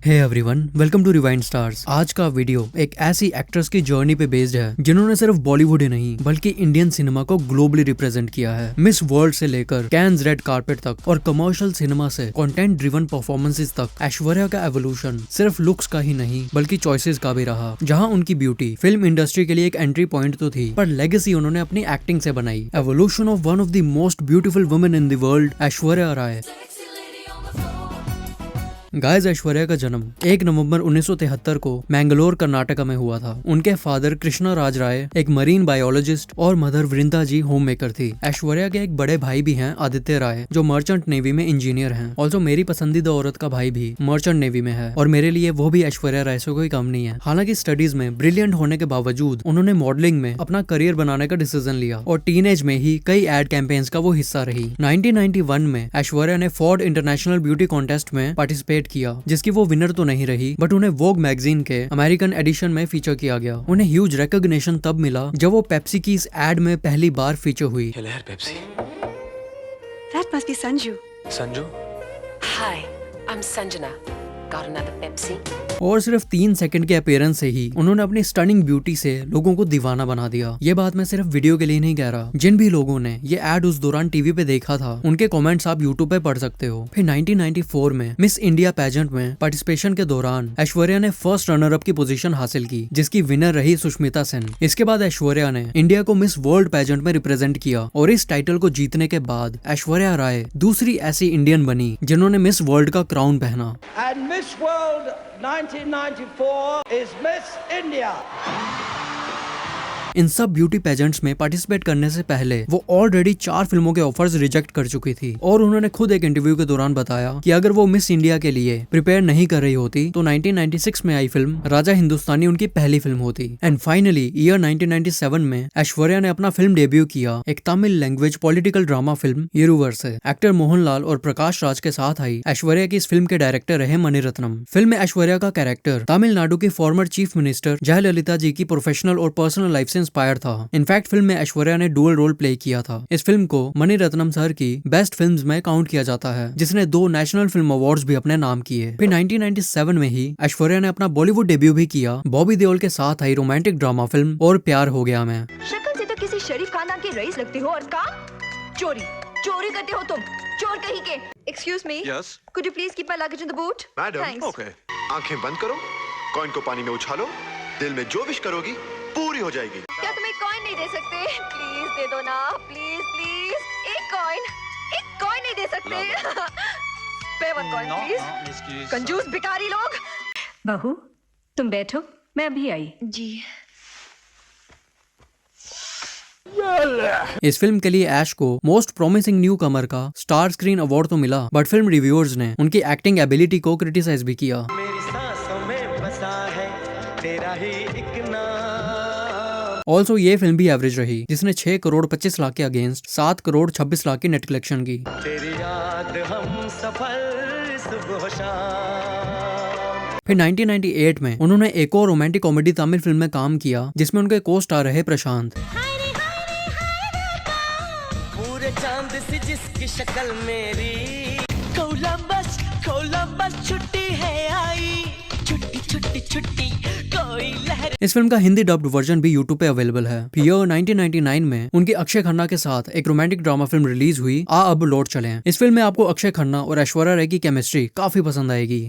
Hey everyone, welcome to rewind stars. आज का video एक ऐसी एक्ट्रेस की जर्नी पे बेस्ड है जिन्होंने सिर्फ बॉलीवुड ही नहीं बल्कि इंडियन सिनेमा को ग्लोबली रिप्रेजेंट किया है। मिस वर्ल्ड से लेकर कैन्स रेड कारपेट तक और कमर्शियल सिनेमा से कंटेंट ड्रिवन परफॉर्मेंसेस तक ऐश्वर्या का एवोल्यूशन सिर्फ लुक्स का ही नहीं बल्कि चॉइसेस का भी रहा। जहाँ उनकी ब्यूटी फिल्म इंडस्ट्री के लिए एक एंट्री पॉइंट तो थी, पर लेगेसी उन्होंने अपनी एक्टिंग से बनाई। Evolution of one of the most beautiful women in the world, Aishwarya Rai. Guys, Aishwarya का जन्म 1 नवंबर 1973 को मैंगलोर कर्नाटका में हुआ था। उनके फादर कृष्णा राज राय एक मरीन बायोलॉजिस्ट और मदर वृंदा जी होम मेकर थी। ऐश्वर्या के एक बड़े भाई भी हैं, आदित्य राय, जो मर्चेंट नेवी में इंजीनियर हैं। ऑल्सो मेरी पसंदीदा औरत का भाई भी मर्चेंट नेवी में है और मेरे लिए वो भी ऐश्वर्या राय से कोई कम नहीं है। हालांकि स्टडीज में ब्रिलियंट होने के बावजूद उन्होंने मॉडलिंग में अपना करियर बनाने का डिसीजन लिया और टीनेज में ही कई एड कैंपेन्स का वो हिस्सा रही। 1991 में ऐश्वर्या ने फोर्ड इंटरनेशनल ब्यूटी कॉन्टेस्ट में पार्टिसिपेट किया, जिसकी वो विनर तो नहीं रही, बट उन्हें वोग मैगजीन के अमेरिकन एडिशन में फीचर किया गया। उन्हें ह्यूज रिकॉग्निशन तब मिला जब वो पेप्सी की इस एड में पहली बार फीचर हुई। Pepsi. That must be Sanju. Sanju? Hi, I'm Sanjana. Got another Pepsi? और सिर्फ 3 सेकंड के अपीयरेंस से ही उन्होंने अपनी स्टनिंग ब्यूटी से लोगों को दीवाना बना दिया। ये बात मैं सिर्फ वीडियो के लिए नहीं कह रहा। जिन भी लोगों ने ये एड उस दौरान टीवी पे देखा था, उनके कमेंट्स आप यूट्यूब पे पढ़ सकते हो। फिर 1994 में मिस इंडिया पेजेंट में पार्टिसिपेशन के दौरान ऐश्वर्या ने फर्स्ट रनर अप की पोजीशन हासिल की, जिसकी विनर रही सुष्मिता सेन। इसके बाद ऐश्वर्या ने इंडिया को मिस वर्ल्ड पेजेंट में रिप्रेजेंट किया और इस टाइटल को जीतने के बाद ऐश्वर्या राय दूसरी ऐसी इंडियन बनी जिन्होंने मिस वर्ल्ड का क्राउन पहना। And Miss World 1994 is Miss India. इन सब ब्यूटी पेजेंट्स में पार्टिसिपेट करने से पहले वो ऑलरेडी 4 फिल्मों के ऑफर्स रिजेक्ट कर चुकी थी और उन्होंने खुद एक इंटरव्यू के दौरान बताया कि अगर वो मिस इंडिया के लिए प्रिपेयर नहीं कर रही होती तो 1996 में आई फिल्म राजा हिंदुस्तानी उनकी पहली फिल्म होती। एंड फाइनली ईयर 1997 में ऐश्वर्या ने अपना फिल्म डेब्यू किया एक Tamil language political drama film Iruvar से। एक्टर मोहनलाल और प्रकाश राज के साथ आई ऐश्वर्या की इस फिल्म के डायरेक्टर रहे मणिरत्नम। फिल्म में ऐश्वर्या का कैरेक्टर तमिलनाडु की फॉर्मर चीफ मिनिस्टर जयललिता जी की प्रोफेशनल और पर्सनल लाइफ से इंस्पायर था। इनफैक्ट फिल्म में ऐश्वर्या ने डुअल रोल प्ले किया था। इस फिल्म को मणिरत्नम सर की बेस्ट फिल्म्स में काउंट किया जाता है, जिसने 2 नेशनल फिल्म अवार्ड्स भी अपने नाम किए। फिर 1997 में ही ऐश्वर्या ने अपना बॉलीवुड डेब्यू भी किया। बॉबी देओल के साथ आई रोमांटिक ड्रामा फिल्म और प्यार हो गया मैं। शक्ल से तो किसी शरीफ खानदान के रईस लगते हो और काम चोरी चोरी करते हो तुम, चोर कहीं के। Excuse me. Yes. Could you please keep my luggage in the boot? Madam. Thanks. Okay. आंखें बंद करो, कॉइन को पानी में उछालो, दिल में जो विश करोगी पूरी हो जाएगी। क्या तुम एक कॉइन नहीं दे सकते? प्लीज दे दो ना, प्लीज प्लीज। एक कॉइन नहीं दे सकते? पे वन कॉइन प्लीज। कंजूस भिखारी लोग। बहू, तुम बैठो, मैं अभी आई। जी। इस फिल्म के लिए ऐश को मोस्ट प्रॉमिसिंग न्यू कमर का स्टार स्क्रीन अवार्ड तो मिला, बट फिल्म रिव्यूअर्स ने उनकी एक्टिंग एबिलिटी को क्रिटिसाइज भी किया। मेरी सांसों में बसा है तेरा ही एक नाम। ऑल्सो ये फिल्म भी एवरेज रही, जिसने 6 करोड़ 25 लाख के अगेंस्ट 7 करोड़ 26 लाख की नेट कलेक्शन की। तेरी याद हम सफर सुबह शाम। फिर 1998 में उन्होंने एक और रोमांटिक कॉमेडी तमिल फिल्म में काम किया, जिसमें उनके को स्टार रहे प्रशांत। पूरे चांद सी जिसकी शक्ल मेरी, कोलंबस छुट्टी है आई, छुट्टी कोई लहर। इस फिल्म का हिंदी डब्ड वर्जन भी यूट्यूब पे अवेलेबल है। फिर ईयर 1999 में उनकी अक्षय खन्ना के साथ एक रोमांटिक ड्रामा फिल्म रिलीज हुई, आ अब लौट चले। इस फिल्म में आपको अक्षय खन्ना और ऐश्वर्या राय की केमिस्ट्री काफी पसंद आएगी।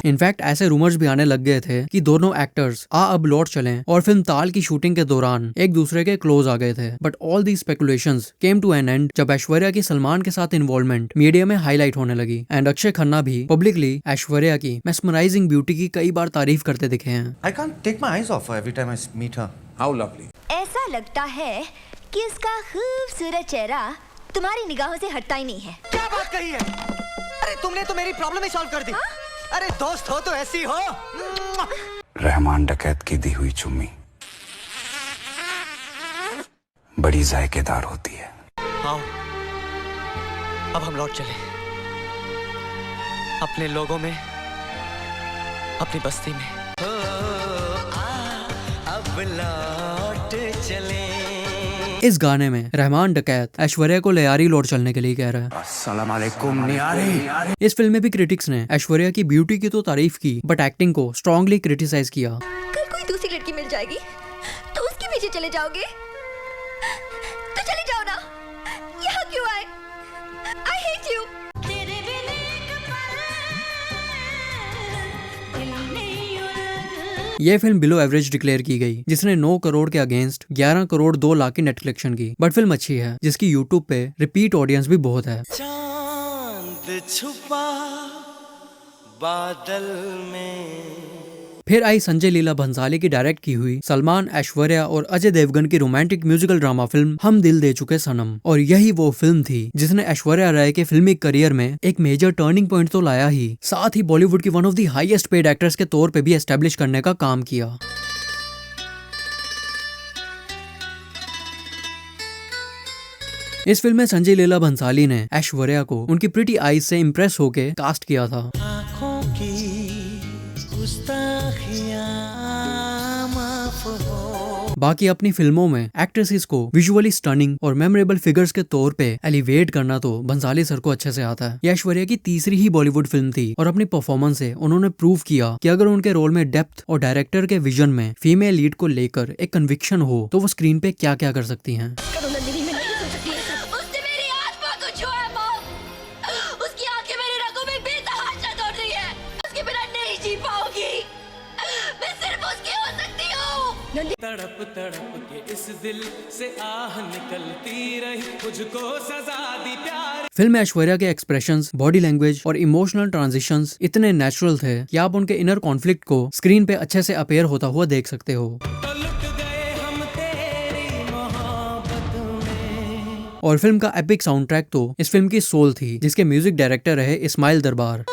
इनफैक्ट ऐसे रूमर्स भी आने लग गए थे कि दोनों एक्टर्स आ अब लौट चलें और फिल्म ताल की शूटिंग के दौरान एक दूसरे के क्लोज आ गए थे। But all the speculations came to an end जब ऐश्वर्या की सलमान के साथ इन्वॉल्वमेंट मीडिया में हाईलाइट होने लगी एंड अक्षय खन्ना भी पब्लिकली ऐश्वर्या की मेस्मराइजिंग ब्यूटी की कई बार तारीफ करते दिखे हैं। I can't take my eyes off her every time I meet her. How lovely. ऐसा लगता है कि इसका खूबसूरत चेहरा तुम्हारी निगाहों से हटता ही नहीं है। क्या बात कही है? अरे तुमने तो मेरी प्रॉब्लम ही सॉल्व कर दी। अरे दोस्त हो तो ऐसी हो। रहमान डकैत की दी हुई चुम्मी बड़ी जायकेदार होती है। आओ, अब हम लौट चले अपने लोगों में, अपनी बस्ती में। अब लौट चले इस गाने में रहमान डकैत ऐश्वर्या को लियारी लौट चलने के लिए कह रहा है। अस्सलाम वालेकुम नियारी। इस फिल्म में भी क्रिटिक्स ने ऐश्वर्या की ब्यूटी की तो तारीफ की बट एक्टिंग को स्ट्रांगली क्रिटिसाइज किया। कल कोई दूसरी लड़की मिल जाएगी तो उसके पीछे चले जाओगे, तो चले जाओ ना, यहाँ क्यों आए? I hate you। ये फिल्म बिलो एवरेज डिक्लेयर की गई, जिसने 9 करोड़ के अगेंस्ट 11 करोड़ 2 लाख की नेट कलेक्शन की। बट फिल्म अच्छी है, जिसकी यूट्यूब पे रिपीट ऑडियंस भी बहुत है। चांद छुपा बादल में। फिर आई संजय लीला भंसाली की डायरेक्ट की हुई सलमान, ऐश्वर्या और अजय देवगन की रोमांटिक म्यूजिकल ड्रामा फिल्म हम दिल दे चुके सनम। और यही वो फिल्म थी जिसने ऐश्वर्या राय के फिल्मी करियर में एक मेजर टर्निंग पॉइंट तो लाया ही, साथ ही बॉलीवुड की one of the highest paid actress के तौर पे भी एस्टेब्लिश करने का काम किया। इस फिल्म में संजय लीला भंसाली ने ऐश्वर्या को उनकी प्रिटी आईज से इम्प्रेस होके कास्ट किया था। आँखों की गुस्ताखियां माफ हो। बाकी अपनी फिल्मों में एक्ट्रेसेस को विजुअली स्टनिंग और मेमोरेबल फिगर्स के तौर पे एलिवेट करना तो भंसाली सर को अच्छे से आता है। यह ऐश्वर्या की तीसरी ही बॉलीवुड फिल्म थी और अपनी परफॉर्मेंस से उन्होंने प्रूव किया कि अगर उनके रोल में डेप्थ और डायरेक्टर के विजन में फीमेल लीड को लेकर एक कन्विक्शन हो तो वो स्क्रीन पे क्या क्या कर सकती हैं। उसने मेरी आत्मा को छुआ माँ, उसकी आंखें मेरी रगों में बेतहाशा दौड़ रही है, उसके बिना नहीं जी पाऊंगी, मैं सिर्फ उसकी हो सकती हूँ। तड़प तड़प के इस दिल से आह निकलती रही, मुझको सजा दी प्यार। फिल्म में ऐश्वर्या के एक्सप्रेशंस, बॉडी लैंग्वेज और इमोशनल ट्रांजिशंस इतने नेचुरल थे कि आप उनके इनर कॉन्फ्लिक्ट को स्क्रीन पे अच्छे से अपेयर होता हुआ देख सकते हो। तो लुट गए हम तेरी मोहब्बत में। और फिल्म का एपिक साउंड ट्रैक तो इस फिल्म की सोल थी, जिसके म्यूजिक डायरेक्टर रहे इस्माइल दरबार।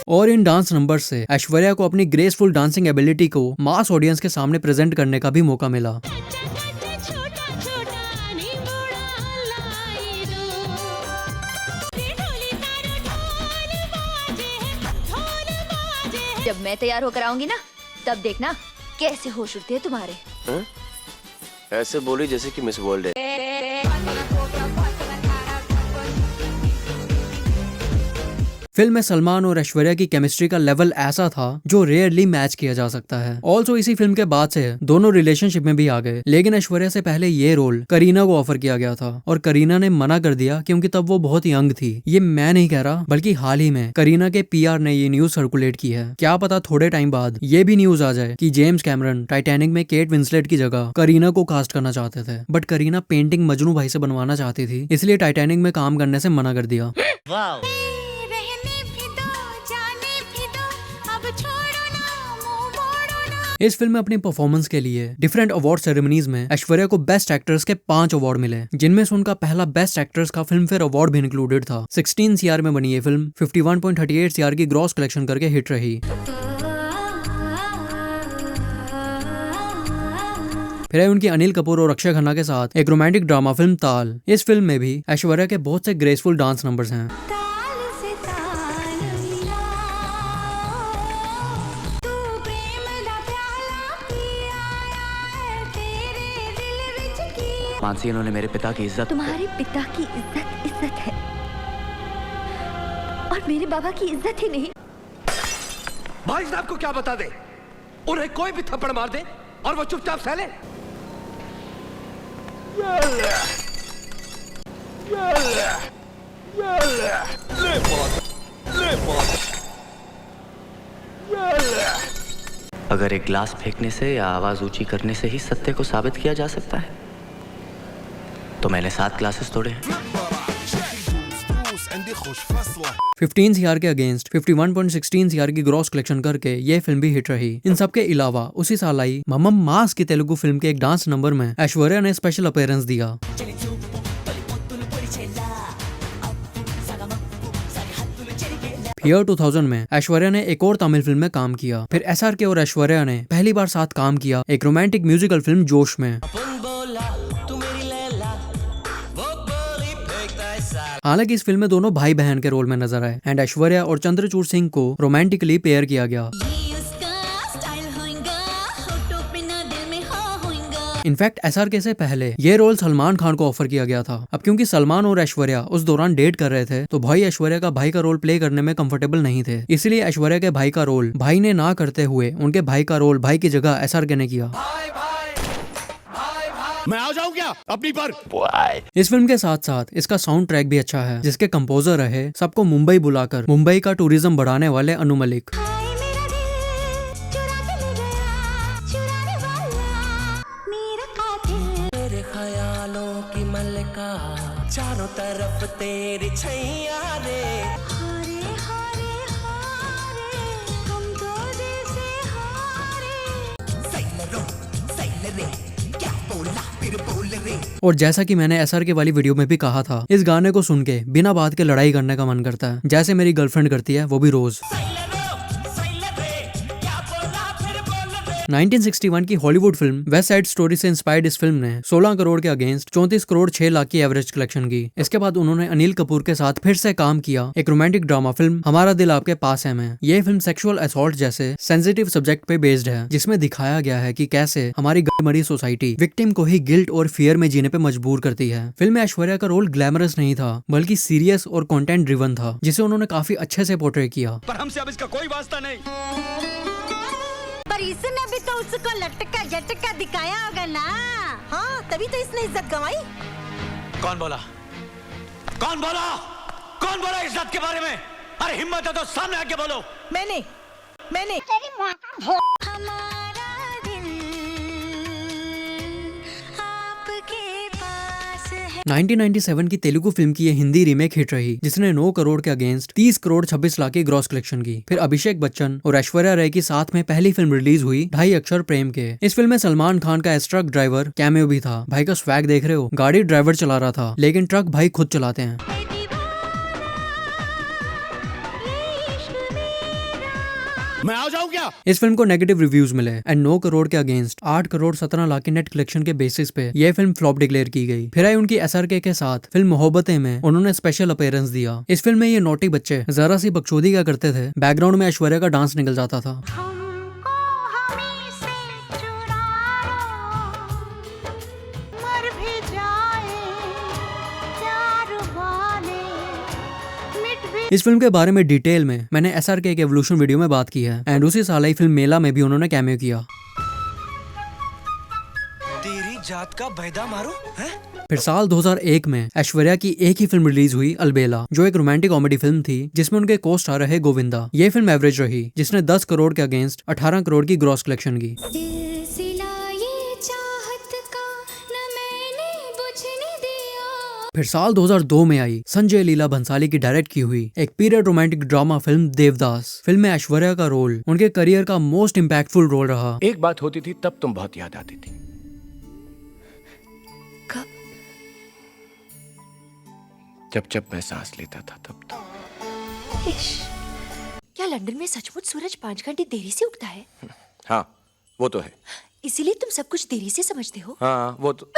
और इन डांस नंबर से ऐश्वर्या को अपनी ग्रेसफुल डांसिंग एबिलिटी को मास ऑडियंस के सामने प्रेजेंट करने का भी मौका मिला। जब मैं तैयार होकर आऊंगी ना, तब देखना कैसे होश उड़ते हैं तुम्हारे। ऐसे बोली जैसे कि मिस वर्ल्ड है। फिल्म में सलमान और ऐश्वर्या की केमिस्ट्री का लेवल ऐसा था जो रेयरली मैच किया जा सकता है। ऑल्सो इसी फिल्म के बाद से दोनों रिलेशनशिप में भी आ गए, लेकिन ऐश्वर्या से पहले ये रोल करीना को ऑफर किया गया था और करीना ने मना कर दिया क्योंकि तब वो बहुत यंग थी। ये मैं नहीं कह रहा, बल्कि हाल ही में करीना के PR ने ये न्यूज सर्कुलेट की है। क्या पता थोड़े टाइम बाद ये भी न्यूज आ जाए कि जेम्स कैमरन टाइटैनिक में केट विंसलेट की जगह करीना को कास्ट करना चाहते थे, बट करीना पेंटिंग मजनू भाई से बनवाना चाहती थी, इसलिए टाइटैनिक में काम करने से मना कर दिया। इस फिल्म में अपनी परफॉर्मेंस के लिए डिफरेंट अवार्ड सेरेमनीज में ऐश्वर्या को बेस्ट एक्ट्रेस के 5 अवार्ड मिले, जिनमें से उनका पहला बेस्ट एक्ट्रेस का फिल्म फेयर अवार्ड भी इंक्लूडेड था। 16 CR में बनी ये फिल्म 51.38 CR की ग्रॉस कलेक्शन करके हिट रही। फिर है उनकी अनिल कपूर और अक्षय खन्ना के साथ एक रोमांटिक ड्रामा फिल्म ताल। इस फिल्म में भी ऐश्वर्या के बहुत से ग्रेसफुल डांस नंबर्स हैं। मानसी, इन्होंने मेरे पिता की इज्जत। तुम्हारे पिता की इज्जत है और मेरे बाबा की इज्जत ही नहीं। भाई साहब को क्या बता दे, उन्हें कोई भी थप्पड़ मार दे और वो चुपचाप सह ले। अगर एक गिलास फेंकने से या आवाज ऊंची करने से ही सत्य को साबित किया जा सकता है, तो मैंने 7 ग्लासेस तोड़े हैं। 15 CR के अगेंस्ट 51.16 CR की ग्रॉस कलेक्शन करके ये फिल्म भी हिट रही। इन सब के अलावा उसी साल आई मम्मम मास की तेलुगु फिल्म के एक डांस नंबर में ऐश्वर्या ने स्पेशल अपीयरेंस दिया। ईयर 2000 में ऐश्वर्या ने एक और तमिल फिल्म में काम किया। फिर SRK और ऐश्वर्या ने पहली बार साथ काम किया एक रोमांटिक म्यूजिकल फिल्म जोश में। हालांकि इस फिल्म में दोनों भाई बहन के रोल में नजर आए एंड ऐश्वर्या और चंद्रचूड़ सिंह को रोमांटिकली पेयर किया गया। इनफैक्ट SRK से पहले ये रोल सलमान खान को ऑफर किया गया था। अब क्योंकि सलमान और ऐश्वर्या उस दौरान डेट कर रहे थे तो भाई ऐश्वर्या का भाई का रोल प्ले करने में कंफर्टेबल नहीं थे, इसलिए ऐश्वर्या के भाई का रोल भाई ने ना करते हुए उनके भाई का रोल भाई की जगह SRK ने किया। मैं आ जाऊं क्या अपनी पर? इस फिल्म के साथ साथ इसका साउंड ट्रैक भी अच्छा है, जिसके कंपोजर रहे सबको मुंबई बुलाकर मुंबई का टूरिज्म बढ़ाने वाले अनु मलिक। तेरे ख्यालों की मलका चारों तरफ तेरी छैया रे। और जैसा कि मैंने SRK वाली वीडियो में भी कहा था, इस गाने को सुन के बिना बात के लड़ाई करने का मन करता है, जैसे मेरी गर्लफ्रेंड करती है, वो भी रोज। 1961 की Hollywood film west side story से इंस्पायर्ड इस फिल्म ने 16 करोड़ के अगेंस्ट 34 करोड़ 6 लाख की एवरेज कलेक्शन की। इसके बाद उन्होंने अनिल कपूर के साथ फिर से काम किया एक रोमांटिक ड्रामा फिल्म हमारा दिल आपके पास है में। ये फिल्म सेक्सुअल असॉल्ट जैसे सेंसिटिव सब्जेक्ट पे बेस्ड है, जिसमें दिखाया गया है कि कैसे हमारी गड़मड़ी सोसाइटी विक्टिम को ही गिल्ट और फियर में जीने पे मजबूर करती है। फिल्म में ऐश्वर्या का रोल ग्लैमरस नहीं था, बल्कि सीरियस और कंटेंट ड्रिवन था, जिसे उन्होंने काफी अच्छे से पोर्ट्रे किया। पर हमसे अब इसका कोई वास्ता नहीं। पर इसने भी तो उसको लटका झटका दिखाया होगा ना। हाँ, तभी तो इसने इज्जत गंवाई। कौन बोला? कौन बोला? कौन बोला इज्जत के बारे में? अरे हिम्मत है तो सामने आके बोलो। मैंने तेरी माँ का हमारा दिल आपके पास है। 1997 की तेलुगु फिल्म की ये हिंदी रीमेक हिट रही, जिसने 9 करोड़ के अगेंस्ट 30 करोड़ 26 लाख की ग्रॉस कलेक्शन की। फिर अभिषेक बच्चन और ऐश्वर्या राय की साथ में पहली फिल्म रिलीज हुई 2.5 अक्षर प्रेम के। इस फिल्म में सलमान खान का एस ट्रक ड्राइवर कैमियो भी था। भाई का स्वैग देख रहे हो, गाड़ी ड्राइवर चला रहा था, लेकिन ट्रक भाई खुद चलाते हैं। मैं आ जाऊं क्या? इस फिल्म को नेगेटिव रिव्यूज मिले एंड 9 करोड़ के अगेंस्ट 8 करोड़ 17 लाख की नेट कलेक्शन के बेसिस पे ये फिल्म फ्लॉप डिक्लेयर की गई। फिर आई उनकी SRK के साथ फिल्म मोहब्बतें में उन्होंने स्पेशल अपीयरेंस दिया। इस फिल्म में ये नोटी बच्चे जरा सी बकचोदी क्या करते थे, बैकग्राउंड में ऐश्वर्या का डांस निकल जाता था। इस फिल्म के बारे में डिटेल में मैंने SRK के एवोल्यूशन वीडियो में बात की है एंड उसी साल आई फिल्म मेला में भी उन्होंने कैमियो किया। तेरी जात का बैदा मारो है? फिर साल 2001 में ऐश्वर्या की एक ही फिल्म रिलीज हुई अलबेला, जो एक रोमांटिक कॉमेडी फिल्म थी जिसमें उनके को स्टार रहे गोविंदा। ये फिल्म एवरेज रही, जिसने 10 करोड़ के अगेंस्ट 18 करोड़ की ग्रॉस कलेक्शन की। फिर साल 2002 में आई संजय लीला भंसाली की डायरेक्ट की हुई एक period romantic drama film Devdas. Film में ऐश्वर्या का रोल उनके करियर का मोस्ट इम्पैक्टफुल रोल रहा। एक बात होती थी तब तुम बहुत याद आती थी। कब? जब जब मैं सांस लेता था तब तो। क्या लंदन में सचमुच सूरज 5 घंटे देरी से उगता है? हाँ, वो तो है। इसीलिए तुम सब कुछ देरी से समझते हो? हाँ, वो तो।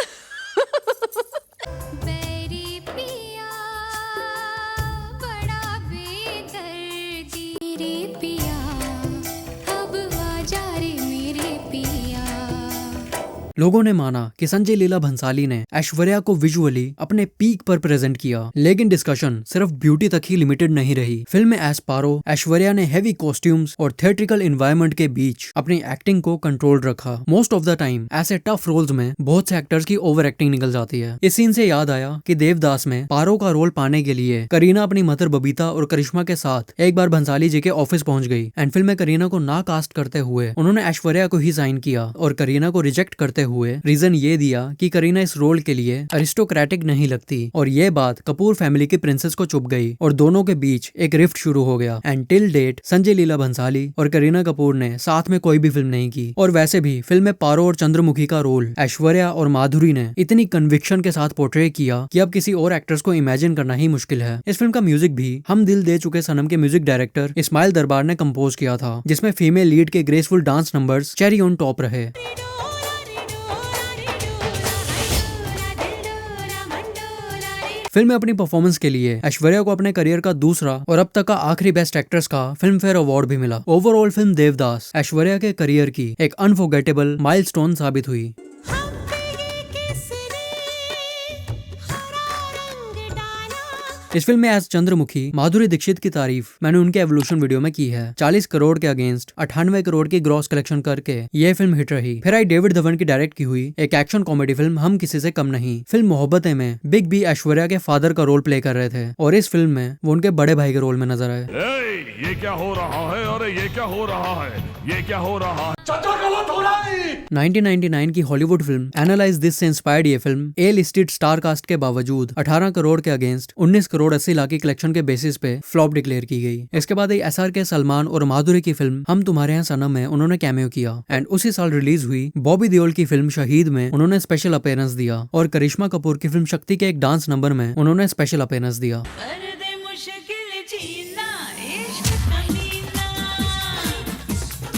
लोगों ने माना कि संजय लीला भंसाली ने ऐश्वर्या को विजुअली अपने पीक पर प्रेजेंट किया, लेकिन डिस्कशन सिर्फ ब्यूटी तक ही लिमिटेड नहीं रही। फिल्म में एज पारो ऐश्वर्या ने हेवी कॉस्ट्यूम्स और थिएट्रिकल एनवायरनमेंट के बीच अपनी एक्टिंग को कंट्रोल रखा। मोस्ट ऑफ द टाइम ऐसे टफ रोल्स में बहुत से एक्टर्स की ओवर एक्टिंग निकल जाती है। इस सीन से याद आया कि देवदास में पारो का रोल पाने के लिए करीना अपनी मदर बबीता और करिश्मा के साथ एक बार भंसाली जी के ऑफिस पहुंच गई एंड फिल्म में करीना को ना कास्ट करते हुए उन्होंने ऐश्वर्या को ही साइन किया और करीना को रिजेक्ट करते हुए रीजन ये दिया कि करीना इस रोल के लिए अरिस्टोक्रेटिक नहीं लगती। और ये बात कपूर फैमिली की प्रिंसेस को चुभ गई और दोनों के बीच एक रिफ्ट शुरू हो गया and till date Sanjay Leela Bhansali और करीना कपूर ने साथ में कोई भी फिल्म नहीं की। और वैसे भी फिल्म में पारो और चंद्रमुखी का रोल ऐश्वर्या और माधुरी ने इतनी कन्विक्शन के साथ पोर्ट्रे किया कि अब किसी और एक्टर्स को इमेजिन करना ही मुश्किल है। इस फिल्म का म्यूजिक भी हम दिल दे चुके सनम के म्यूजिक डायरेक्टर इस्माइल दरबार ने कंपोज किया था, जिसमें फीमेल लीड के graceful dance numbers cherry on top रहे। फिल्म में अपनी परफॉर्मेंस के लिए ऐश्वर्या को अपने करियर का दूसरा और अब तक का आखिरी बेस्ट एक्ट्रेस का फिल्म फेयर अवार्ड भी मिला। ओवरऑल फिल्म देवदास ऐश्वर्या के करियर की एक अनफॉरगेटेबल माइलस्टोन साबित हुई। इस फिल्म में एज चंद्रमुखी माधुरी दीक्षित की तारीफ मैंने उनके एवोल्यूशन वीडियो में की है। 40 करोड़ के अगेंस्ट 98 करोड़ की ग्रॉस कलेक्शन करके ये फिल्म हिट रही। फिर आई डेविड धवन की डायरेक्ट की हुई एक एक्शन कॉमेडी फिल्म हम किसी से कम नहीं। फिल्म मोहब्बतें में बिग बी ऐश्वर्या के फादर का रोल प्ले कर रहे थे और इस फिल्म में वो उनके बड़े भाई के रोल में नजर आए। ये क्या हो रहा है? अरे ये क्या हो रहा है? ये क्या हो रहा है? 1999 की हॉलीवुड फिल्म एनालाइज दिस से इंस्पायर्ड ये फिल्म ए लिस्टेड स्टार कास्ट के बावजूद 18 करोड़ के अगेंस्ट 19 करोड़ 80 लाख की कलेक्शन के बेसिस पे फ्लॉप डिक्लेयर की गई। इसके बाद SR के सलमान और माधुरी की फिल्म हम तुम्हारे यहाँ सनम में उन्होंने कैमियो किया एंड उसी साल रिलीज हुई बॉबी देओल की फिल्म शहीद में उन्होंने स्पेशल अपीयरेंस दिया और करिश्मा कपूर की फिल्म शक्ति के एक डांस नंबर में उन्होंने स्पेशल अपीयरेंस दिया।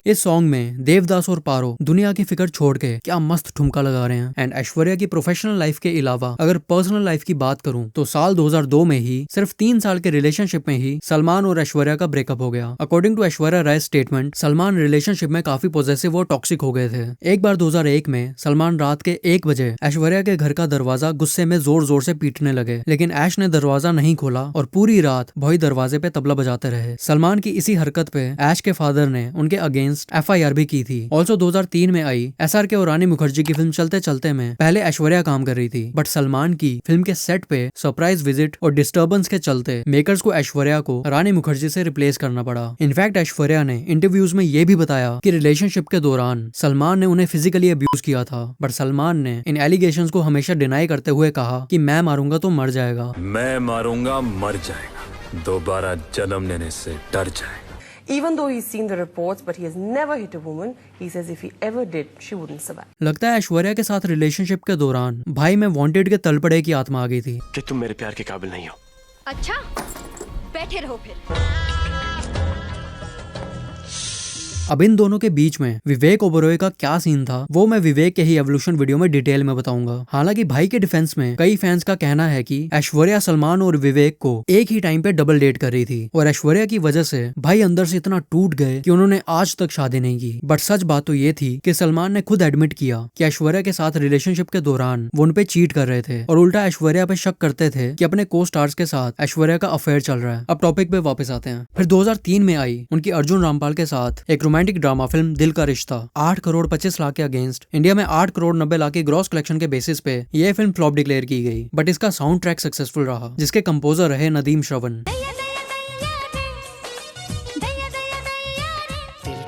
इस सॉन्ग में देवदास और पारो दुनिया की फिक्र छोड़ के क्या मस्त ठुमका लगा रहे हैं। एंड ऐश्वर्या की प्रोफेशनल लाइफ के अलावा अगर पर्सनल लाइफ की बात करूं तो साल 2002 में ही सिर्फ 3 साल के रिलेशनशिप में ही सलमान और ऐश्वर्या का ब्रेकअप हो गया। According to Aishwarya Rai statement, Salman relationship में काफी पॉजेसिव और टॉक्सिक हो गए थे। एक बार 2001 में सलमान रात के 1 बजे ऐश्वर्या के घर का दरवाजा गुस्से में जोर जोर से पीटने लगे, लेकिन ऐश ने दरवाजा नहीं खोला और पूरी रात भाई दरवाजे पे तबला बजाते रहे। सलमान की इसी हरकत पे ऐश के फादर ने उनके अगेंस्ट FIR भी की थी। ऑल्सो 2003 में आई SRK और रानी मुखर्जी की फिल्म चलते चलते में पहले ऐश्वर्या काम कर रही थी, बट सलमान की फिल्म के सेट पे सरप्राइज विजिट और डिस्टर्बेंस के चलते मेकर्स को ऐश्वर्या को रानी मुखर्जी से रिप्लेस करना पड़ा। इनफैक्ट ऐश्वर्या ने इंटरव्यूज में ये भी बताया कि रिलेशनशिप के दौरान सलमान ने उन्हें फिजिकली अब्यूज किया था, बट सलमान ने इन एलिगेशंस को हमेशा डिनाई करते हुए कहा कि मैं मारूंगा तो मर जाएगा। मैं मारूंगा मर जाएगा, दोबारा जन्म लेने से डर जाएगा। Even though he's seen the reports, but he has never hit a woman, he says if he ever did, she wouldn't survive. लगता है ऐश्वर्या के साथ रिलेशनशिप के दौरान भाई में वांटेड के तलपड़े की आत्मा आ गई थी कि तुम मेरे प्यार के काबिल नहीं हो। अच्छा, बैठे रहो फिर। अब इन दोनों के बीच में विवेक ओबरॉय का क्या सीन था वो मैं विवेक के ही एवोल्यूशन वीडियो में डिटेल में बताऊंगा। हालांकि भाई के डिफेंस में कई फैंस का कहना है कि ऐश्वर्या सलमान और विवेक को एक ही टाइम पे डबल डेट कर रही थी और ऐश्वर्या की वजह से भाई अंदर से इतना टूट गए कि उन्होंने आज तक शादी नहीं की। बट सच बात तो ये थी कि सलमान ने खुद एडमिट किया कि ऐश्वर्या के साथ रिलेशनशिप के दौरान वो उन पे चीट कर रहे थे और उल्टा ऐश्वर्या पे शक करते थे कि अपने को स्टार्स के साथ ऐश्वर्या का अफेयर चल रहा है। अब टॉपिक पे वापस आते हैं। फिर 2003 में आई उनकी अर्जुन रामपाल के साथ एक रोमांटिक ड्रामा फिल्म दिल का रिश्ता। 8 करोड़ 25 लाख के अगेंस्ट इंडिया में 8 करोड़ 90 लाख की ग्रॉस कलेक्शन के बेसिस पे ये फिल्म फ्लॉप डिक्लेयर की गई, बट इसका साउंड ट्रैक सक्सेसफुल रहा जिसके कंपोजर रहे नदीम श्रवण। दिल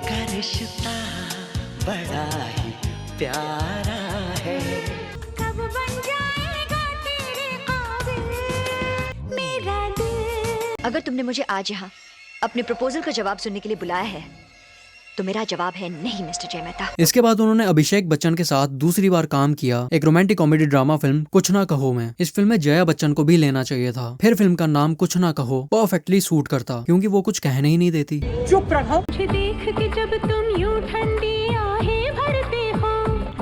का रिश्ता बड़ा ही प्यारा है, कब बन जाएगा तेरे काबिल मेरा दिल। अगर तुमने मुझे आज यहाँ अपने प्रपोजल का जवाब सुनने के लिए बुलाया है तो मेरा जवाब है नहीं मिस्टर जय मेहता। इसके बाद उन्होंने अभिषेक बच्चन के साथ दूसरी बार काम किया एक रोमांटिक कॉमेडी ड्रामा फिल्म कुछ ना कहो में। इस फिल्म में जया बच्चन को भी लेना चाहिए था। फिर फिल्म का नाम कुछ ना कहो परफेक्टली सूट करता क्योंकि वो कुछ कहने ही नहीं देती। चुप रहो। देख के जब तुम यूं ठंडी आहें भरते हो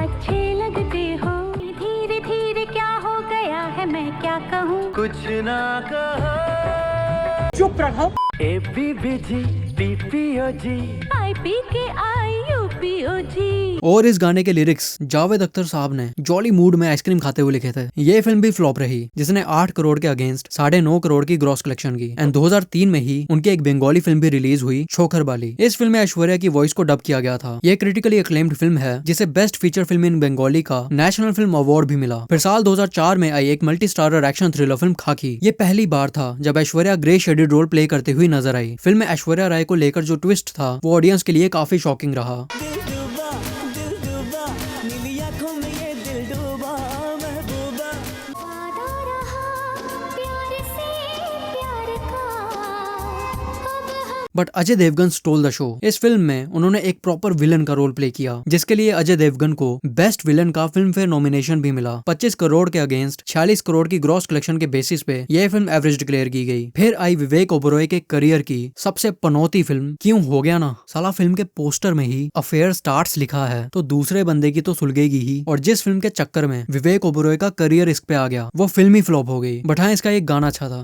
अच्छे लगते हो, धीरे धीरे क्या हो गया है मैं क्या कहूँ। कुछ ना कहो। चुप रहो। ABBG PPOG IPKIUPOG। और इस गाने के लिरिक्स जावेद अख्तर साहब ने जॉली मूड में आइसक्रीम खाते हुए लिखे थे। ये फिल्म भी फ्लॉप रही जिसने 8 करोड़ के अगेंस्ट 9.5 करोड़ की ग्रॉस कलेक्शन की। एंड 2003 में ही उनकी एक बंगाली फिल्म भी रिलीज हुई छोकर बाली। इस फिल्म में ऐश्वर्या की वॉइस को डब किया गया था। ये क्रिटिकली अक्लेम्ड फिल्म है जिसे best feature film in Bengali का नेशनल फिल्म अवार्ड भी मिला। फिर साल 2004 में आई एक multi starrer action thriller film Khakee. ये पहली बार था जब Aishwarya grey shaded role play करते हुए नजर आई। फिल्म में ऐश्वर्या राय को लेकर जो ट्विस्ट था वो ऑडियंस के लिए काफी शॉकिंग रहा। But Ajay Devgn stole the show. इस फिल्म में उन्होंने एक प्रॉपर विलन का रोल प्ले किया जिसके लिए अजय देवगन को बेस्ट विलन का फिल्म फेयर नॉमिनेशन भी मिला। 25 करोड़ के अगेंस्ट 46 करोड़ की ग्रॉस कलेक्शन के बेसिस पे यह फिल्म एवरेज डिक्लेयर की गई। फिर आई विवेक ओबरॉय के करियर की सबसे पनौती फिल्म क्यों हो गया ना। साला फिल्म के पोस्टर में ही अफेयर स्टार्ट्स लिखा है तो दूसरे बंदे की तो सुलगेगी ही। और जिस फिल्म के चक्कर में विवेक ओबरॉय का करियर रिस्क पे आ गया वो फिल्म ही फ्लॉप हो गई। बट हाँ, इसका एक गाना अच्छा था।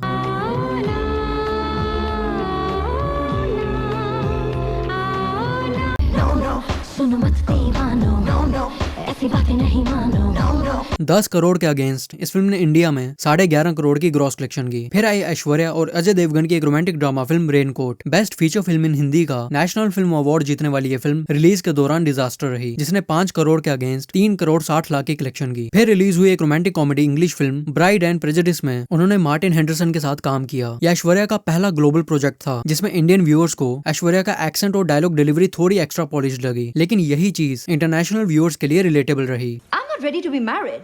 सुनो मत दीवानो, ऐसी बातें नहीं मानो। 10 करोड़ के अगेंस्ट इस फिल्म ने इंडिया में 11.5 करोड़ की ग्रॉस कलेक्शन की। फिर आई ऐश्वर्या और अजय देवगन की एक romantic drama film raincoat. Best feature film in Hindi का नेशनल फिल्म अवार्ड जीतने वाली ये फिल्म रिलीज के दौरान डिजास्टर रही, जिसने 5 करोड़ के अगेंस्ट 3 करोड़ 60 लाख की कलेक्शन की। फिर रिलीज हुई एक romantic comedy English film bride and prejudice में उन्होंने मार्टिन हेंडरसन के साथ काम किया। यह ऐश्वर्या का पहला ग्लोबल प्रोजेक्ट था जिसमें इंडियन व्यूअर्स को ऐश्वर्या का एक्सेंट और डायलॉग डिलीवरी थोड़ी एक्स्ट्रा पॉलिश लगी, लेकिन यही चीज इंटरनेशनल व्यूअर्स के लिए रिलेटेबल रही। I'm not ready to be married.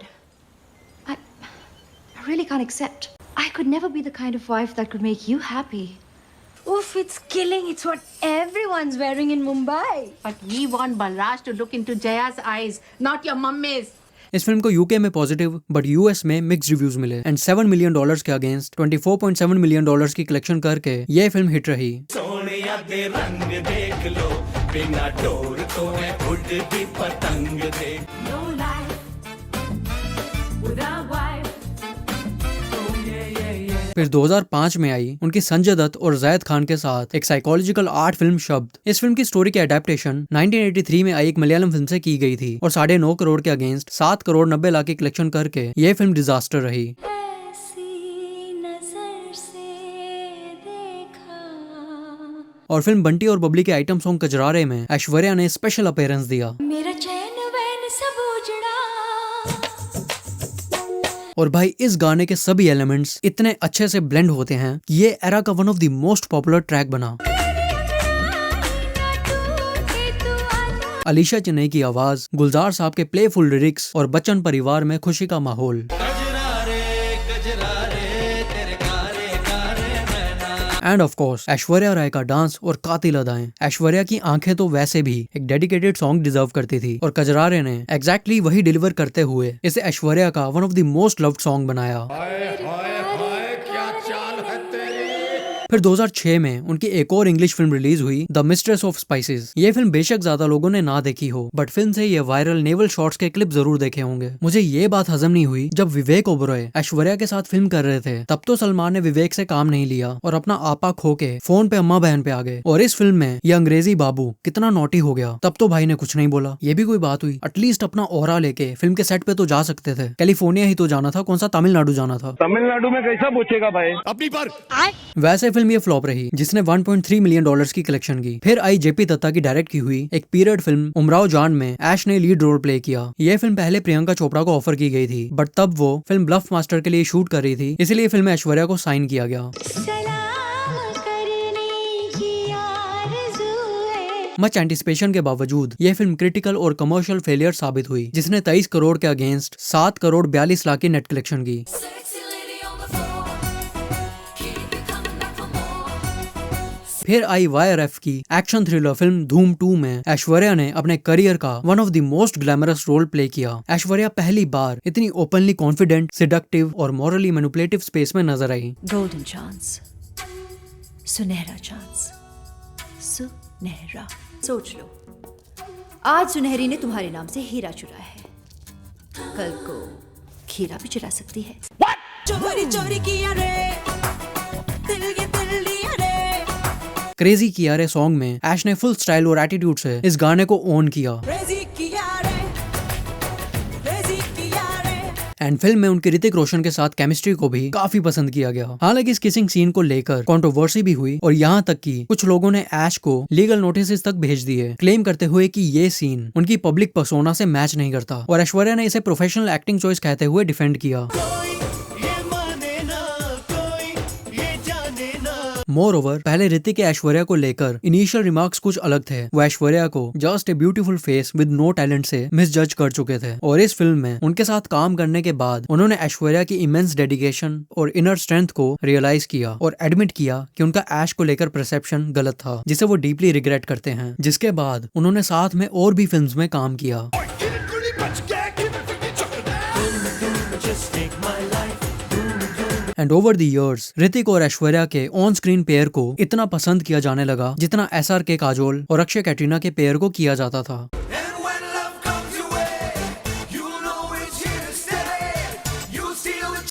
I really can't accept. I could never be the kind of wife that could make you happy. Oof, it's killing. It's what everyone's wearing in Mumbai. But we want Balraj to look into Jaya's eyes, not your mummy's. इस film को UK में positive but US में mixed reviews मिले and $7 million के against $24.7 million की collection करके ये film hit रही। सोनिया दे रंग देख लो, बिना डोर तो उड़ती पतंग दे। No life without wife. फिर 2005 में आई उनकी संजय दत्त और जायद खान के साथ एक साइकोलॉजिकल आर्ट फिल्म शब्द। इस फिल्म की स्टोरी की अडेप्टेशन 1983 में आई एक मलयालम फिल्म से की गई थी और 9.5 करोड़ के अगेंस्ट 7 करोड़ 90 लाख की कलेक्शन करके ये फिल्म डिजास्टर रही। और फिल्म बंटी और बबली के आइटम सॉन्ग कजरारे में ऐश्वर्या ने स्पेशल अपीयरेंस दिया। मेरा चैन वैन सब उजड़ा। और भाई इस गाने के सभी एलिमेंट्स इतने अच्छे से ब्लेंड होते हैं कि ये एरा का one of the most popular track बना। अलीशा चेन्नई की आवाज, गुलजार साहब के प्लेफुल लिरिक्स और बच्चन परिवार में खुशी का माहौल। End of course Aishwarya Rai का डांस और कातिल अदाएं। ऐश्वर्या की आंखें तो वैसे भी एक डेडिकेटेड सॉन्ग डिजर्व करती थी और कजरारे ने एग्जैक्टली वही डिलीवर करते हुए इसे ऐश्वर्या का one of the most loved song बनाया। फिर 2006 में उनकी एक और इंग्लिश फिल्म रिलीज हुई द मिस्ट्रेस ऑफ स्पाइसेस। ये फिल्म बेशक ज्यादा लोगों ने ना देखी हो बट फिल्म से ये वायरल नेवल शॉट्स के क्लिप जरूर देखे होंगे। मुझे ये बात हजम नहीं हुई जब विवेक ओबरॉय ऐश्वर्या के साथ फिल्म कर रहे थे तब तो सलमान ने विवेक से काम नहीं लिया और अपना आपा खो के फोन पे अम्मा बहन पे आ गए। और इस फिल्म में ये अंग्रेजी बाबू कितना नोटी हो गया तब तो भाई ने कुछ नहीं बोला। ये भी कोई बात हुई? एटलीस्ट अपना ओहरा लेके फिल्म के सेट पे तो जा सकते थे। कैलिफोर्निया ही तो जाना था, कौन सा तमिलनाडु जाना था। तमिलनाडु में कैसा पूछेगा भाई अपनी पर। वैसे फिल्म ये फ्लॉप रही जिसने $1.3 मिलियन की कलेक्शन की। फिर आई जेपी दत्ता की डायरेक्ट की हुई एक पीरियड फिल्म उमराव जान में ऐश ने लीड रोल प्ले किया। ये फिल्म पहले प्रियंका चोपड़ा को ऑफर की गई थी बट तब वो फिल्म ब्लफ मास्टर के लिए शूट कर रही थी, इसलिए फिल्म में ऐश्वर्या को साइन किया गया। मच एंटिसिपेशन के बावजूद ये फिल्म क्रिटिकल और कमर्शियल फेलियर साबित हुई, जिसने 23 करोड़ के अगेंस्ट 7 करोड़ 42 लाख की नेट कलेक्शन की। फिर आई YRF की एक्शन थ्रिलर फिल्म धूम 2 में ऐश्वर्या ने अपने करियर का one of the most glamorous role play किया। ऐश्वर्या पहली बार इतनी ओपनली कॉन्फिडेंट, सिडक्टिव और मॉरली मैनिपुलेटिव स्पेस में नजर आई। गोल्डन चांस, सुनहरा चांस, सुनहरा। सोच लो, आज सुनहरी ने तुम्हारे नाम से हीरा चुराया है, कल को खीरा भी चुरा सकती है। चोरी चोरी किया रे, दिल ये दिल लिया रे। क्रेजी किया रे सॉन्ग में ऐश ने फुल स्टाइल और एटीट्यूड से इस गाने को ओन किया। एंड फिल्म में उनके ऋतिक रोशन के साथ केमिस्ट्री को भी काफी पसंद किया गया। हालांकि इस किसिंग सीन को लेकर कंट्रोवर्सी भी हुई और यहाँ तक कि कुछ लोगों ने ऐश को लीगल नोटिस तक भेज दिए, क्लेम करते हुए कि ये सीन उनकी पब्लिक पर्सोना से मैच नहीं करता। और ऐश्वर्या ने इसे प्रोफेशनल एक्टिंग चॉइस कहते हुए डिफेंड किया। मोर ओवर पहले ऋतिक के ऐश्वर्या को लेकर इनिशियल रिमार्क्स कुछ अलग थे। वो ऐश्वर्या को just a beautiful face with no talent से मिसजज कर चुके थे और इस फिल्म में उनके साथ काम करने के बाद उन्होंने ऐश्वर्या की इमेंस डेडिकेशन और इनर स्ट्रेंथ को रियलाइज किया और एडमिट किया कि उनका ऐश को लेकर परसेप्शन गलत था, जिसे वो डीपली रिग्रेट करते हैं। जिसके बाद उन्होंने साथ में और भी फिल्म्स में काम किया। And over the years Hrithik और ऐश्वर्या के ऑन स्क्रीन पेयर को इतना पसंद किया जाने लगा जितना SRK काजोल और अक्षय कैटरीना के पेयर को किया जाता था।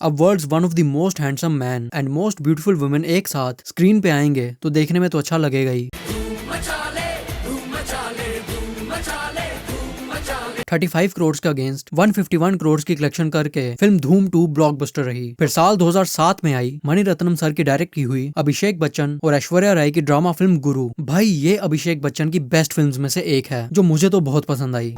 अब world's one of the most handsome man and most beautiful women एक साथ स्क्रीन पे आएंगे तो देखने में तो अच्छा लगेगा ही। 35 करोड़ के अगेंस्ट 151 करोड़ की कलेक्शन करके फिल्म धूम 2 ब्लॉकबस्टर रही। फिर साल 2007 में आई मणिरत्नम सर की डायरेक्ट की हुई अभिषेक बच्चन और ऐश्वर्या राय की ड्रामा फिल्म गुरु। भाई ये अभिषेक बच्चन की बेस्ट फिल्म्स में से एक है जो मुझे तो बहुत पसंद आई।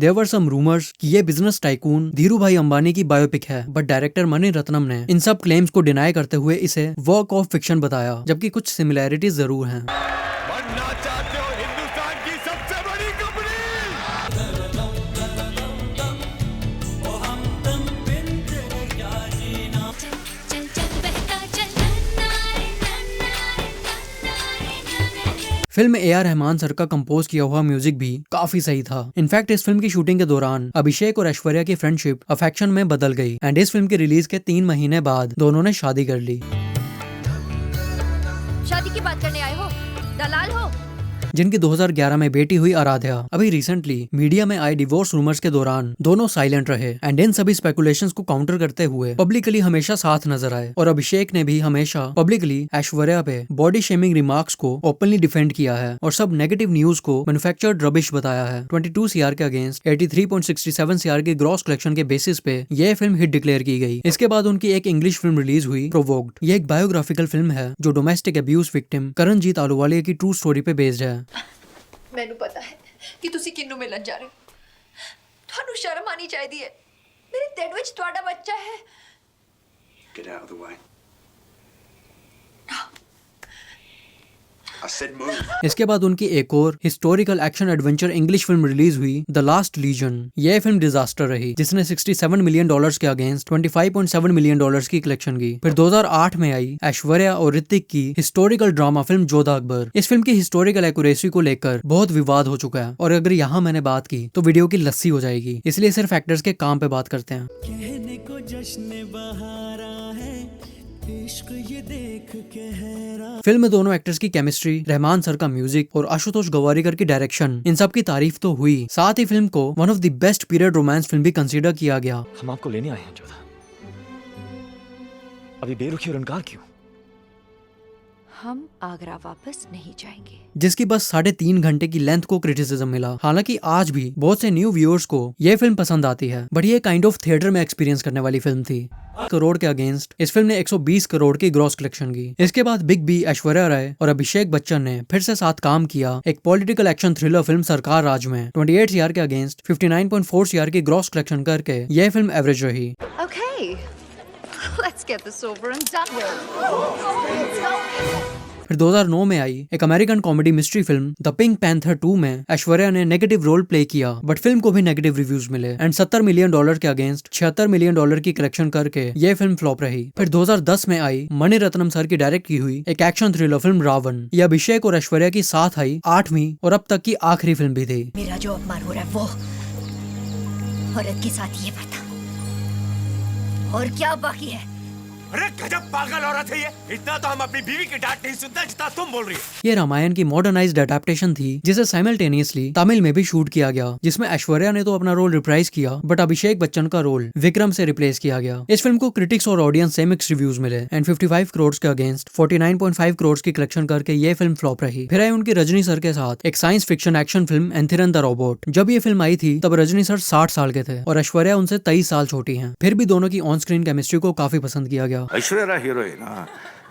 There were some rumors कि ये बिजनेस टाइकून धीरू भाई अंबानी की बायोपिक है, बट डायरेक्टर मणिरत्नम ने इन सब क्लेम्स को डिनाई करते हुए इसे वर्क ऑफ फिक्शन बताया, जबकि कुछ सिमिलैरिटीज जरूर हैं। फिल्म AR रहमान सर का कंपोज किया हुआ म्यूजिक भी काफी सही था। इनफैक्ट इस फिल्म की शूटिंग के दौरान अभिषेक और ऐश्वर्या की फ्रेंडशिप अफेक्शन में बदल गई एंड इस फिल्म के रिलीज के 3 महीने बाद दोनों ने शादी कर ली। शादी की बात करने आए हो? दलाल हो? जिनकी 2011 में बेटी हुई आराध्या। अभी रिसेंटली मीडिया में आए डिवोर्स रूमर्स के दौरान दोनों साइलेंट रहे एंड इन सभी स्पेकुलेशंस को काउंटर करते हुए पब्लिकली हमेशा साथ नजर आए। और अभिषेक ने भी हमेशा पब्लिकली ऐश्वर्या पे बॉडी शेमिंग रिमार्क्स को ओपनली डिफेंड किया है और सब नेगेटिव न्यूज को मैन्युफैक्चर्ड रबिश बताया है। 22 CR के अगेंस्ट 83.67 CR के ग्रॉस कलेक्शन के बेसिस पे यह फिल्म हिट डिक्लेयर की गई। इसके बाद उनकी एक इंग्लिश फिल्म रिलीज हुई प्रोवोक्ड। ये एक बायोग्राफिकल फिल्म है जो domestic abuse victim Karanjit Ahluwalia की ट्रू स्टोरी पे बेस्ड है। मैनू पता है कि तुसी किन्नू मिलन जा रहे हो। थानू शर्म आनी चाहिए। मेरे ढिड विच तुहाडा बच्चा है। Get out of the way. I said move. इसके बाद उनकी एक और historical action adventure English film release हुई द लास्ट लीजन। यह फिल्म डिजास्टर रही जिसने $67 मिलियन के अगेंस्ट $25.7 मिलियन की कलेक्शन की। फिर 2008 में आई ऐश्वर्या और ऋतिक की historical drama film Jodha Akbar. इस फिल्म की हिस्टोरिकल एक्यूरेसी को लेकर बहुत विवाद हो चुका है और अगर यहाँ मैंने बात की तो वीडियो की लस्सी हो जाएगी, इसलिए सिर्फ एक्टर्स के काम पे बात करते हैं। कहने को जश्न बहारा है, इश्क ये देख के हैरान। फिल्म में दोनों एक्टर्स की केमिस्ट्री, रहमान सर का म्यूजिक और आशुतोष गवारीकर की डायरेक्शन, इन सब की तारीफ तो हुई, साथ ही फिल्म को one of the best period romance film भी कंसीडर किया गया। हम आपको लेने आए हैं जोधा। अभी बेरुखी और इनकार क्यों? हम आगरा वापस नहीं जाएंगे। जिसकी बस 3.5 घंटे की लेंथ को क्रिटिसिज्म मिला। हालांकि आज भी बहुत से न्यू व्यूअर्स को यह फिल्म पसंद आती है, बट ये काइंड ऑफ थिएटर में एक्सपीरियंस करने वाली फिल्म थी। करोड़ के अगेंस्ट इस फिल्म ने 120 करोड़ की ग्रॉस कलेक्शन की। इसके बाद बिग बी, ऐश्वर्या राय और अभिषेक बच्चन ने फिर से साथ काम किया एक पॉलिटिकल एक्शन थ्रिलर फिल्म सरकार राज में। 28 CR के अगेंस्ट 59.4 CR की ग्रॉस कलेक्शन करके यह फिल्म एवरेज रही। Okay, let's get this over and done with. फिर 2009 में आई एक American comedy mystery film the pink panther 2 में ऐश्वर्या ने नेगेटिव रोल प्ले किया, बट फिल्म को भी नेगेटिव रिव्यूज मिले एंड $70 मिलियन के अगेंस्ट $76 मिलियन की कलेक्शन करके ये फिल्म फ्लॉप रही। फिर 2010 में आई मणिरत्नम सर की डायरेक्ट की हुई एक एक्शन थ्रिलर फिल्म रावण। ये अभिषेक और ऐश्वर्या की साथ आई 8वीं और अब तक की आखिरी फिल्म भी थी। मेरा जो अपमान हो रहा है वो औरत के साथ ये बर्ताव, और क्या बाकी है? अरे गजब पागल औरत है ये। इतना तो हम अपनी बीवी की डांट नहीं सुनते जितना तुम बोल रही हो। ये रामायण की मॉडर्नाइज्ड अडेप्टेशन थी जिसे साइमल्टेनियसली तमिल में भी शूट किया गया, जिसमें ऐश्वर्या ने तो अपना रोल रिप्राइज किया बट अभिषेक बच्चन का रोल विक्रम से रिप्लेस किया गया। इस फिल्म को क्रिटिक्स और ऑडियंस से मिक्स रिव्यूज मिले एंड 55 करोड़ के अगेंस्ट 49.5 करोड़ की कलेक्शन करके ये फिल्म फ्लॉप रही। फिर आई उनकी रजनी सर के साथ एक science fiction action film Enthiran the robot. जब ये फिल्म आई थी तब रजनी सर 60 साल के थे और ऐश्वर्या उनसे 23 साल छोटी हैं। फिर भी दोनों की ऑन स्क्रीन केमिस्ट्री को काफी पसंद किया गया। ऐश्वर्या हीरोइन,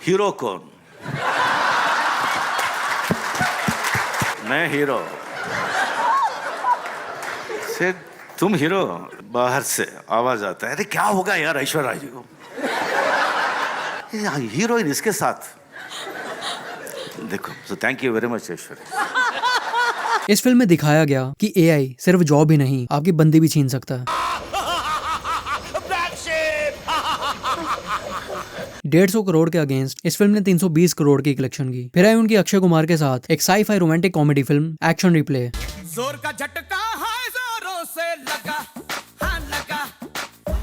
हीरो कौन? मैं हीरो। से तुम हीरो। बाहर से आवाज आता है, अरे क्या होगा यार ऐश्वर्या जी को? हीरोइन इसके साथ देखो। so thank you very much Aishwarya. इस फिल्म में दिखाया गया कि AI सिर्फ जॉब ही नहीं, आपकी बंदी भी छीन सकता है। 150 करोड़ के अगेंस्ट इस फिल्म ने 320 करोड़ की कलेक्शन की। फिर आई उनकी अक्षय कुमार के साथ एक sci-fi romantic comedy film action replay. जोर का झटका है जोरों से लगा, हाँ लगा।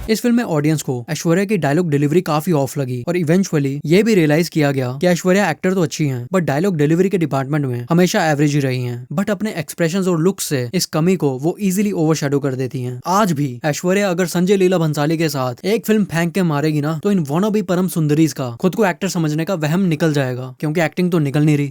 इस फिल्म में ऑडियंस को ऐश्वर्या की डायलॉग डिलीवरी काफी ऑफ लगी और इवेंचुअली ये भी रियलाइज किया गया कि ऐश्वर्या एक्टर तो अच्छी हैं, बट डायलॉग डिलीवरी के डिपार्टमेंट में हमेशा एवरेज ही रही हैं। बट अपने एक्सप्रेशंस और लुक्स से इस कमी को वो इजीली ओवरशैडो कर देती हैं। आज भी ऐश्वर्या अगर संजय लीला भंसाली के साथ एक फिल्म फेंक के मारेगी ना, तो इन वॉनाबी परम सुंदरीज का खुद को एक्टर समझने का वहम निकल जाएगा, क्योंकि एक्टिंग तो निकल नहीं रही।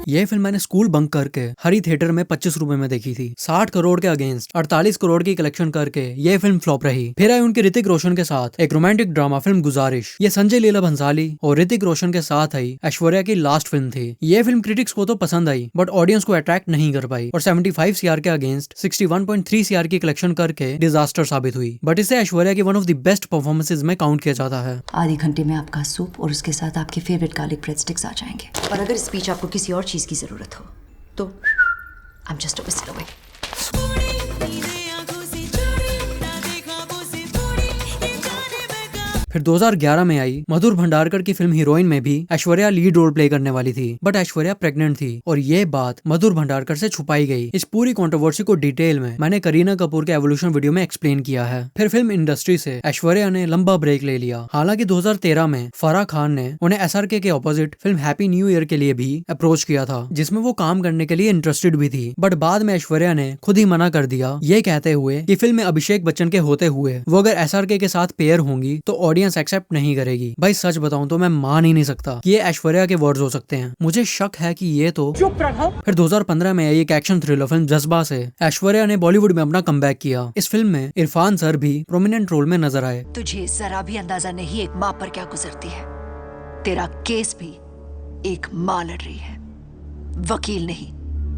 ये फिल्म मैंने स्कूल बंक करके हरी थिएटर में 25 रुपए में देखी थी। 60 करोड़ के अगेंस्ट 48 करोड़ की कलेक्शन करके ये फिल्म फ्लॉप रही। फिर आई उनके ऋतिक रोशन के साथ एक रोमांटिक ड्रामा फिल्म गुजारिश। ये संजय लीला भंसाली और ऋतिक रोशन के साथ आई ऐश्वर्या की लास्ट फिल्म थी। ये फिल्म क्रिटिक्स को तो पसंद आई बट ऑडियंस को अट्रैक्ट नहीं कर पाई और 75 सीआर के अगेंस्ट 61.3 सीआर की कलेक्शन करके डिजास्टर साबित हुई। बट इसे ऐश्वर्या की one of the best performances में काउंट किया जाता है। आधे घंटे में आपका सूप और उसके साथ आपके फेवरेट गार्लिक ब्रेड स्टिक्स आ जाएंगे। और अगर इस बीच आपको किसी और चीज की जरूरत हो तो I'm just a whistle away. फिर 2011 में आई मधुर भंडारकर की फिल्म हीरोइन में भी ऐश्वर्या लीड रोल प्ले करने वाली थी बट ऐश्वर्या प्रेग्नेंट थी और ये बात मधुर भंडारकर से छुपाई गई। इस पूरी कंट्रोवर्सी को डिटेल में मैंने करीना कपूर के एवोल्यूशन वीडियो में एक्सप्लेन किया है। फिर फिल्म इंडस्ट्री से ऐश्वर्या ने लंबा ब्रेक ले लिया। हालांकि 2013 में फराह खान ने उन्हें SRK के opposite film happy new year के लिए भी अप्रोच किया था जिसमें वो काम करने के लिए इंटरेस्टेड भी थी बट बाद में ऐश्वर्या ने खुद ही मना कर दिया, ये कहते हुए कि फिल्म में अभिषेक बच्चन के होते हुए वो अगर SRK के साथ पेयर होंगी तो ऑडियंस एक्सेप्ट नहीं करेगी। भाई सच बताऊं तो मैं मान ही नहीं सकता कि ये ऐश्वर्या के वर्ड्स हो सकते हैं। मुझे शक है कि ये तो फिर 2015 में आई एक एक्शन थ्रिलर फिल्म जज्बा से ऐश्वर्या ने बॉलीवुड में अपना कमबैक किया। इस फिल्म में इरफान सर भी प्रोमिनेंट रोल में नजर आए। तुझे जरा भी अंदाजा नहीं एक माँ पर क्या गुजरती है। तेरा केस भी एक माँ लड़ रही है, वकील नहीं,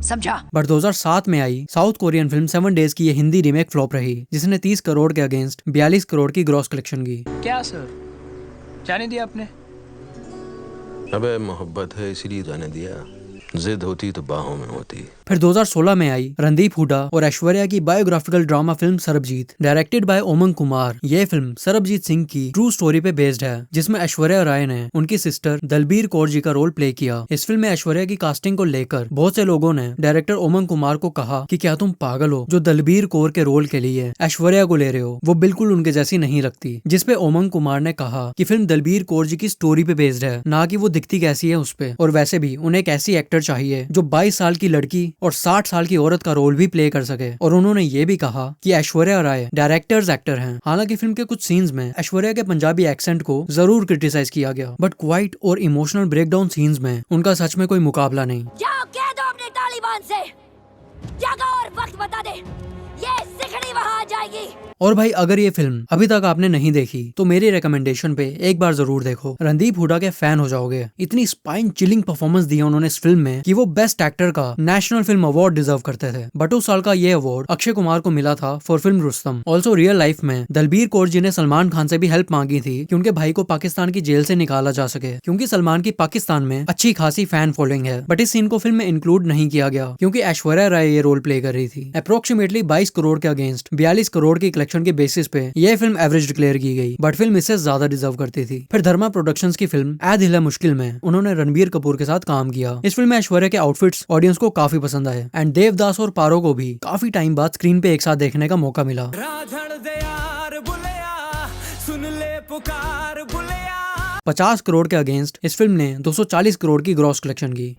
समझा। बट 2007 में आई साउथ कोरियन फिल्म 7 डेज की ये हिंदी रीमेक फ्लॉप रही जिसने 30 करोड़ के अगेंस्ट 42 करोड़ की ग्रॉस कलेक्शन की। क्या सर जाने दिया आपने? अबे मोहब्बत है इसीलिए जाने दिया, जिद होती तो बाहों में होती। फिर 2016 में आई रणदीप हुड्डा और ऐश्वर्या की biographical drama film Sarabjit directed by Umang Kumar. ये फिल्म सरबजीत सिंह की ट्रू स्टोरी पे बेस्ड है जिसमें ऐश्वर्या राय ने उनकी सिस्टर दलबीर कौर जी का रोल प्ले किया। इस फिल्म में ऐश्वर्या की कास्टिंग को लेकर बहुत से लोगों ने डायरेक्टर उमंग कुमार को कहा कि क्या तुम पागल हो जो दलबीर कौर के रोल के लिए ऐश्वर्या को ले रहे हो, वो बिल्कुल उनके जैसी नहीं लगती। जिसपे उमंग कुमार ने कहा कि फिल्म दलबीर कौर जी की स्टोरी पे बेस्ड है, ना कि वो दिखती कैसी है उस पे। और वैसे भी उन्हें एक ऐसी एक्टर चाहिए जो 22 साल की लड़की और 60 साल की औरत का रोल भी प्ले कर सके। और उन्होंने ये भी कहा कि ऐश्वर्या राय डायरेक्टर्स एक्टर हैं। हालांकि फिल्म के कुछ सीन्स में ऐश्वर्या के पंजाबी एक्सेंट को जरूर क्रिटिसाइज किया गया बट क्वाइट और इमोशनल ब्रेकडाउन सीन्स में उनका सच में कोई मुकाबला नहीं। जाओ कह दो अपने तालिबान से जगह और वक्त बता दे, ये सिकड़ी वहाँ आ जाएगी। और भाई अगर ये फिल्म अभी तक आपने नहीं देखी तो मेरी रिकमेंडेशन पे एक बार जरूर देखो, रणदीप हुड्डा के फैन हो जाओगे। इतनी स्पाइन चिलिंग परफॉर्मेंस दी उन्होंने इस फिल्म में कि वो बेस्ट एक्टर का नेशनल फिल्म अवार्ड डिजर्व करते थे। बट उस साल का ये अवार्ड अक्षय कुमार को मिला था for film Rustam. Also real life में दलबीर कौर जी ने सलमान खान से भी हेल्प मांगी थी कि उनके भाई को पाकिस्तान की जेल से निकाला जा सके क्योंकि सलमान की पाकिस्तान में अच्छी खासी फैन फॉलोइंग है। बट इस सीन को फिल्म में इंक्लूड नहीं किया गया क्योंकि ऐश्वर्या राय ये रोल प्ले कर रही थी। अप्रोक्सीमेटली 22 करोड़ के अगेंस्ट 42 करोड़ की कलेक्शन के बेसिस पे ये फिल्म एवरेज डिक्लेयर की गई बट फिल्म इससे ज्यादा डिजर्व करती थी। फिर धर्मा प्रोडक्शंस की फिल्म ऐ दिल है मुश्किल में उन्होंने रणबीर कपूर के साथ काम किया। इस फिल्म में ऐश्वर्या के आउटफिट्स ऑडियंस को काफी पसंद आए एंड देवदास और पारो को भी काफी टाइम बाद स्क्रीन पे एक साथ देखने का मौका मिला। 50 करोड़ के अगेंस्ट इस फिल्म ने 240 करोड़ की ग्रॉस कलेक्शन की।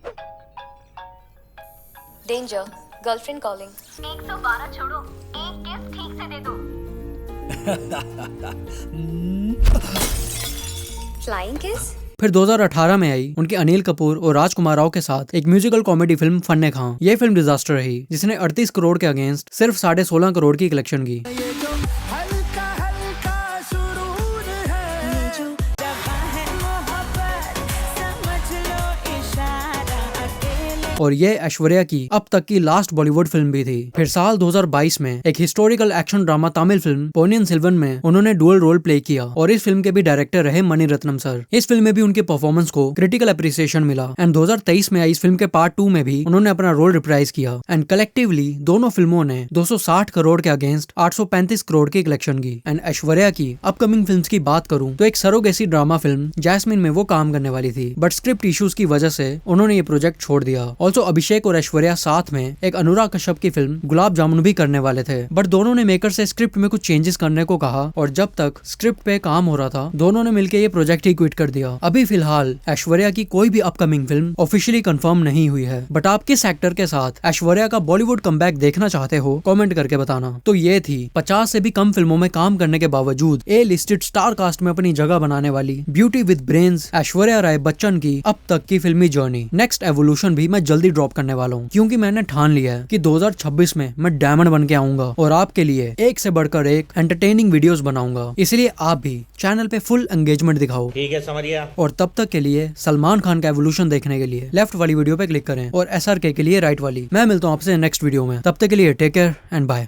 Danger, girlfriend calling. 112 छोड़ो, एक किस ठीक से दे दो। Flying kiss. फिर 2018 में आई उनकी अनिल कपूर और राजकुमार राव के साथ एक म्यूजिकल कॉमेडी फिल्म फन्ने खां। ये फिल्म डिजास्टर रही जिसने 38 करोड़ के अगेंस्ट सिर्फ 16.5 करोड़ की कलेक्शन की। और ये ऐश्वर्या की अब तक की लास्ट बॉलीवुड फिल्म भी थी। फिर साल 2022 में एक historical action drama Tamil film Ponniyin Selvan में उन्होंने डुअल रोल प्ले किया और इस फिल्म के भी डायरेक्टर रहे मणि रत्नम सर। इस फिल्म में भी उनके परफॉर्मेंस को क्रिटिकल अप्रिसिएशन मिला एंड 2023 में आई इस फिल्म के पार्ट 2 में भी उन्होंने अपना रोल रिप्राइज किया एंड कलेक्टिवली दोनों फिल्मों ने 260 करोड़ के अगेंस्ट 835 करोड़ की कलेक्शन की। एंड ऐश्वर्या की अपकमिंग फिल्म्स की बात करूं तो एक सरोगेसी ड्रामा फिल्म जैस्मिन में वो काम करने वाली थी बट स्क्रिप्ट इश्यूज की वजह से उन्होंने ये प्रोजेक्ट छोड़ दिया। ऑल्सो अभिषेक और ऐश्वर्या साथ में एक अनुराग कश्यप की फिल्म गुलाब जामुन भी करने वाले थे बट दोनों ने मेकर से स्क्रिप्ट में कुछ चेंजेस करने को कहा और जब तक स्क्रिप्ट पे काम हो रहा था दोनों ने मिलकर ये प्रोजेक्ट ही क्विट कर दिया। अभी फिलहाल ऐश्वर्या की कोई भी अपकमिंग फिल्म ऑफिशियली कंफर्म नहीं हुई है बट आप किस एक्टर के साथ ऐश्वर्या का बॉलीवुड कमबैक देखना चाहते हो कमेंट करके बताना। तो ये थी 50 से भी कम फिल्मों में काम करने के बावजूद ए लिस्टेड स्टार कास्ट में अपनी जगह बनाने वाली beauty with brains Aishwarya Rai Bachchan की अब तक की फिल्मी जर्नी। नेक्स्ट एवोल्यूशन भी मैं जल्दी जल्दी ड्रॉप करने वाला हूँ, क्योंकि मैंने ठान लिया है कि 2026 में मैं डायमंड बन के आऊंगा और आपके लिए एक से बढ़कर एक एंटरटेनिंग वीडियोस बनाऊंगा। इसलिए आप भी चैनल पे फुल एंगेजमेंट दिखाओ। ठीक है समरिया। और तब तक के लिए सलमान खान का एवोल्यूशन देखने के लिए लेफ्ट वाली वीडियो पे क्लिक करें और SRK के लिए राइट वाली। मैं मिलता हूँ आपसे नेक्स्ट वीडियो में, तब तक के लिए टेक केयर एंड बाय।